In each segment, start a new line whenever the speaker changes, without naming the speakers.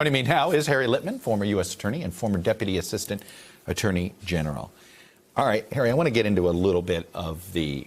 Joining me now is Harry Litman, former U.S. Attorney and former Deputy Assistant Attorney General. All right, Harry, I want to get into a little bit of the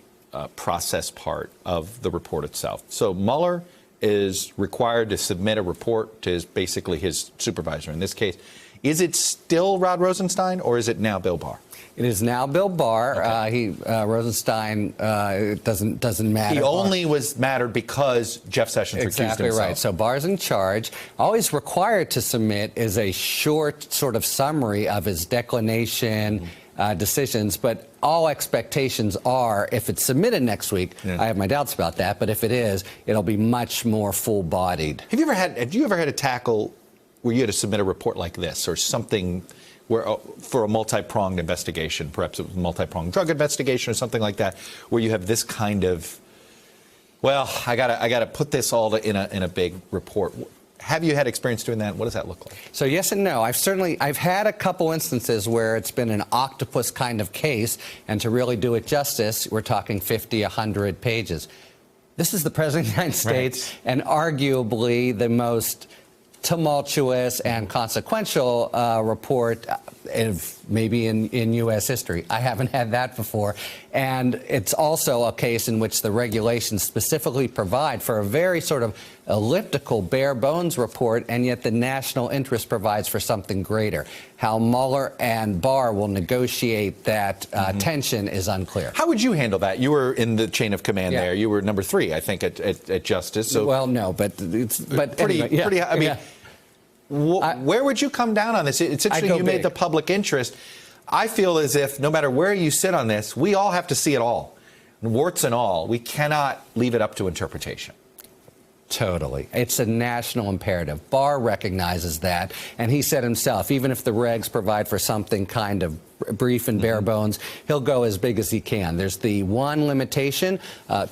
process part of the report itself. So Mueller is required to submit a report to basically his supervisor in this case. Is it still Rod Rosenstein or is it now Bill Barr?
It is now Bill Barr.
Okay.
Rosenstein doesn't matter.
He only mattered because Jeff Sessions recused himself.
Exactly right. So Barr's in charge. All he's required to submit is a short sort of summary of his declination decisions, but all expectations are, if it's submitted next week, I have my doubts about that, but if it is, it'll be much more full-bodied.
Have you ever had to tackle where you had to submit a report like this or something where for a multi-pronged investigation, perhaps it was a multi-pronged drug investigation or something like that, where you have this kind of, well, I gotta put this all in a big report. Have you had experience doing that? What does that look like?
So yes and no. I've had a couple instances where it's been an octopus kind of case, and to really do it justice, we're talking 50, 100 pages. This is the President of the United States, and arguably the most tumultuous and consequential report maybe in U.S. history. I haven't had that before. And it's also a case in which the regulations specifically provide for a very sort of elliptical, bare bones report, and yet the national interest provides for something greater. How Mueller and Barr will negotiate that tension is unclear.
How would you handle that? You were in the chain of command there. You were number 3, I think, at Justice. So
well, no, but
pretty.
Anyway,
I mean, where would you come down on this? It's interesting you made the public interest. I feel as if no matter where you sit on this, we all have to see it all, warts and all. We cannot leave it up to interpretation.
Totally. It's a national imperative. Barr recognizes that, and he said himself, even if the regs provide for something kind of brief and bare bones, he'll go as big as he can. There's the one limitation,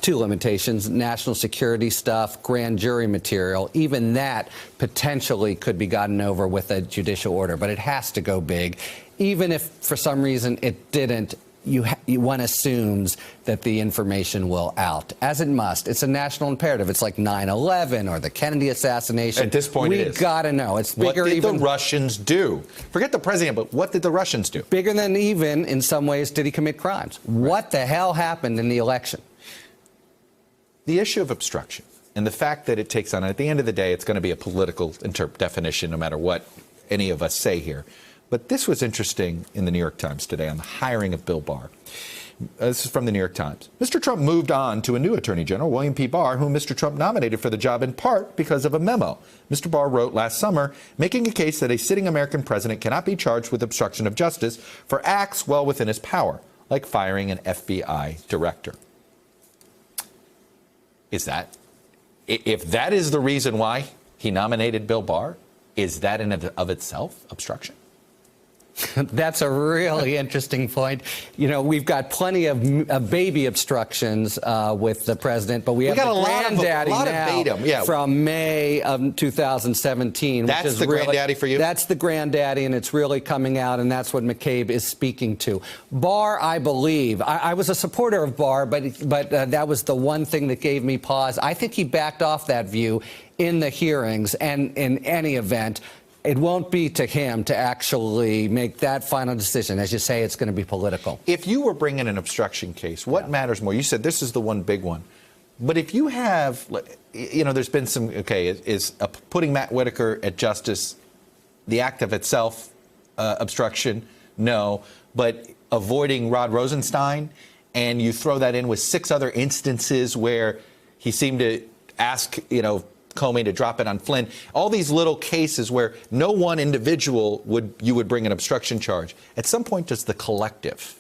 2 limitations, national security stuff, grand jury material. Even that potentially could be gotten over with a judicial order, but it has to go big. Even if for some reason it didn't, one assumes that the information will out, as it must. It's a national imperative. It's like 9/11 or the Kennedy assassination.
At this point,
we've got to know. It's bigger.
What did the Russians do? Forget the president, but what did the Russians do?
Bigger than even, in some ways, did he commit crimes? What the hell happened in the election?
The issue of obstruction and the fact that it takes on, at the end of the day, it's going to be a political definition no matter what any of us say here. But this was interesting in the New York Times today on the hiring of Bill Barr. This is from the New York Times. Mr. Trump moved on to a new Attorney General, William P. Barr, whom Mr. Trump nominated for the job in part because of a memo Mr. Barr wrote last summer, making a case that a sitting American president cannot be charged with obstruction of justice for acts well within his power, like firing an FBI director. If that is the reason why he nominated Bill Barr, is that in and of itself obstruction?
That's a really interesting point. You know, we've got plenty of baby obstructions with the president, but we have the granddaddy now from May of 2017.
That's the granddaddy for you?
That's the granddaddy, and it's really coming out, and that's what McCabe is speaking to. Barr, I believe, I was a supporter of Barr, but that was the one thing that gave me pause. I think he backed off that view in the hearings, and in any event, it won't be to him to actually make that final decision. As you say, it's going to be political.
If you were bringing an obstruction case, what matters more? You said this is the one big one. But if you have, you know, there's been some, is putting Matt Whitaker at justice the act of itself obstruction? No. But avoiding Rod Rosenstein, and you throw that in with 6 other instances where he seemed to ask, Comey to drop it on Flynn. All these little cases where no one individual you would bring an obstruction charge. At some point, does the collective?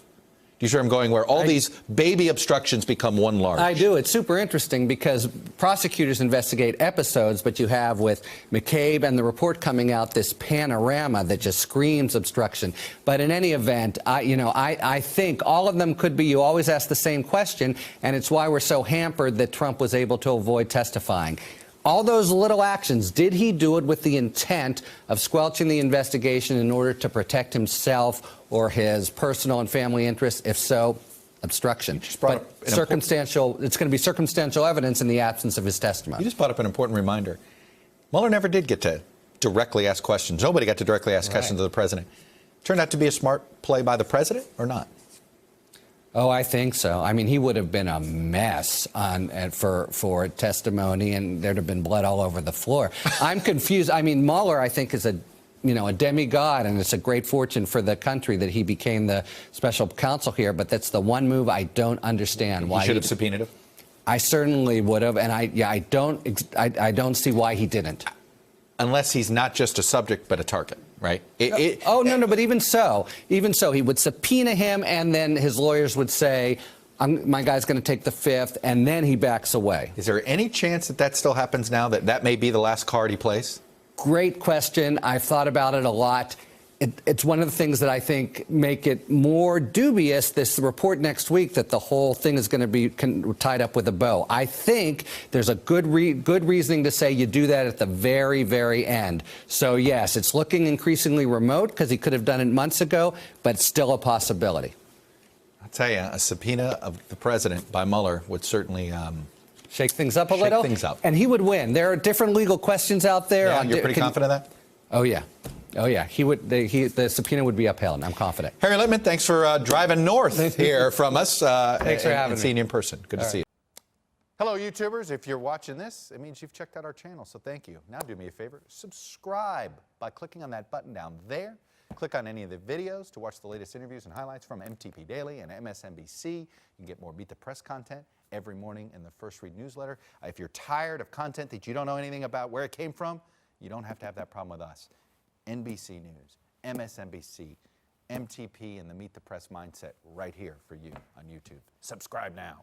Do you see where I'm going? Where all these baby obstructions become one large?
I do. It's super interesting because prosecutors investigate episodes, but you have with McCabe and the report coming out this panorama that just screams obstruction. But in any event, I think all of them could be. You always ask the same question, and it's why we're so hampered that Trump was able to avoid testifying. All those little actions, did he do it with the intent of squelching the investigation in order to protect himself or his personal and family interests? If so, obstruction. But circumstantial, it's going to be circumstantial evidence in the absence of his testimony.
You just brought up an important reminder. Mueller never did get to directly ask questions. Nobody got to directly ask questions to the president. Turned out to be a smart play by the president or not?
Oh, I think so. I mean, he would have been a mess for testimony, and there'd have been blood all over the floor. I'm confused. I mean, Mueller, I think, is a demigod, and it's a great fortune for the country that he became the special counsel here. But that's the one move I don't understand. Why
he should have subpoenaed him?
I certainly would have, and I don't see why he didn't.
Unless he's not just a subject but a target, right?
No, but even so, he would subpoena him, and then his lawyers would say, my guy's going to take the fifth, and then he backs away.
Is there any chance that still happens now, that may be the last card he plays?
Great question. I've thought about it a lot. It's one of the things that I think make it more dubious, this report next week, that the whole thing is going to be tied up with a bow. I think there's a good reasoning to say you do that at the very, very end. So, yes, it's looking increasingly remote because he could have done it months ago, but it's still a possibility.
I'll tell you, a subpoena of the president by Mueller would certainly
shake things up a little.
Shake things up.
And he would win. There are different legal questions out there.
Yeah, you're pretty confident of that?
Oh, yeah. Oh, yeah. The subpoena would be upheld. I'm confident.
Harry Litman, thanks for driving north here from us.
Thanks for having me.
And seeing you in person. Good to see you.
Hello, YouTubers. If you're watching this, it means you've checked out our channel, so thank you. Now do me a favor. Subscribe by clicking on that button down there. Click on any of the videos to watch the latest interviews and highlights from MTP Daily and MSNBC. You can get more Beat the Press content every morning in the First Read newsletter. If you're tired of content that you don't know anything about where it came from, you don't have to have that problem with us. NBC News, MSNBC, MTP, and the Meet the Press mindset right here for you on YouTube. Subscribe now.